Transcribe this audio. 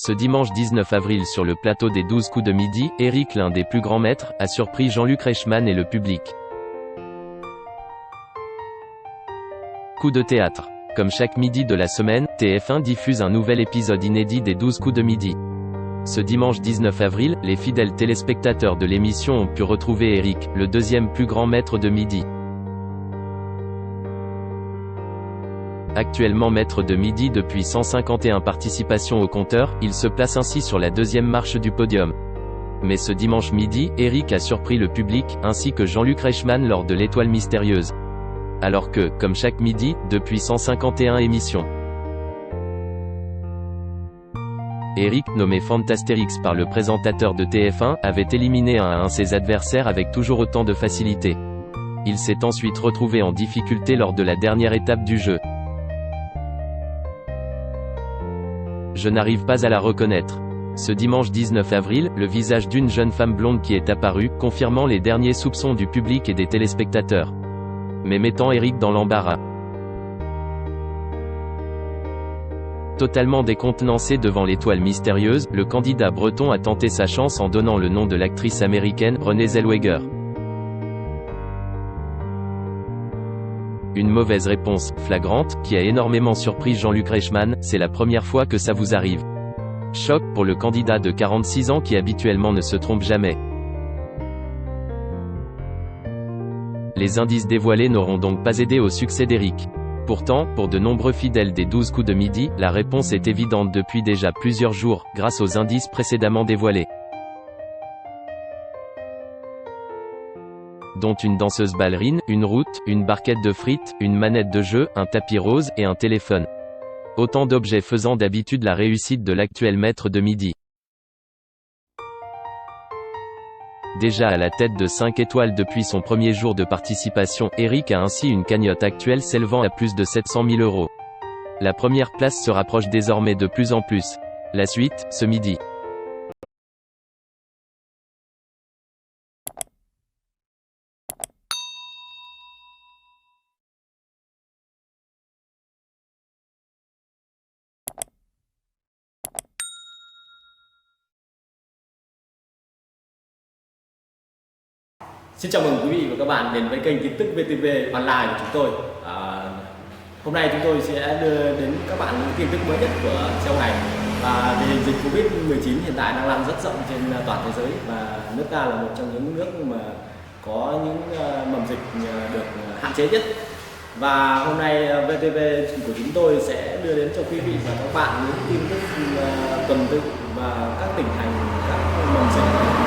Ce dimanche 19 avril sur le plateau des 12 coups de midi, Eric, l'un des plus grands maîtres, a surpris Jean-Luc Reichmann et le public. Coup de théâtre. Comme chaque midi de la semaine, TF1 diffuse un nouvel épisode inédit des 12 coups de midi. Ce dimanche 19 avril, les fidèles téléspectateurs de l'émission ont pu retrouver Eric, le deuxième plus grand maître de midi. Actuellement maître de midi depuis 151 participations au compteur, il se place ainsi sur la deuxième marche du podium. Mais ce dimanche midi, Eric a surpris le public, ainsi que Jean-Luc Reichmann lors de l'Étoile mystérieuse. Alors que, comme chaque midi, depuis 151 émissions, Eric, nommé Fantastérix par le présentateur de TF1, avait éliminé un à un ses adversaires avec toujours autant de facilité. Il s'est ensuite retrouvé en difficulté lors de la dernière étape du jeu. Je n'arrive pas à la reconnaître. Ce dimanche 19 avril, le visage d'une jeune femme blonde qui est apparue, confirmant les derniers soupçons du public et des téléspectateurs, mais mettant Eric dans l'embarras. Totalement décontenancé devant l'étoile mystérieuse, le candidat breton a tenté sa chance en donnant le nom de l'actrice américaine, Renée Zellweger. Une mauvaise réponse, flagrante, qui a énormément surpris Jean-Luc Reichmann. C'est la première fois que ça vous arrive. Choc pour le candidat de 46 ans qui habituellement ne se trompe jamais. Les indices dévoilés n'auront donc pas aidé au succès d'Eric. Pourtant, pour de nombreux fidèles des 12 coups de midi, la réponse est évidente depuis déjà plusieurs jours, grâce aux indices précédemment dévoilés, dont une danseuse ballerine, une route, une barquette de frites, une manette de jeu, un tapis rose, et un téléphone. Autant d'objets faisant d'habitude la réussite de l'actuel maître de midi. Déjà à la tête de 5 étoiles depuis son premier jour de participation, Eric a ainsi une cagnotte actuelle s'élevant à plus de 700 000 €. La première place se rapproche désormais de plus en plus. La suite, ce midi. Xin chào mừng quý vị và các bạn đến với kênh tin tức VTV Online của chúng tôi. Hôm nay chúng tôi sẽ đưa đến các bạn những tin tức mới nhất của châu này. Và tình hình dịch Covid-19 hiện tại đang lan rất rộng trên toàn thế giới và nước ta là một trong những nước mà có những mầm dịch được hạn chế nhất. Và hôm nay VTV của chúng tôi sẽ đưa đến cho quý vị và các bạn những tin tức tuần tự và các tỉnh thành, các mầm dịch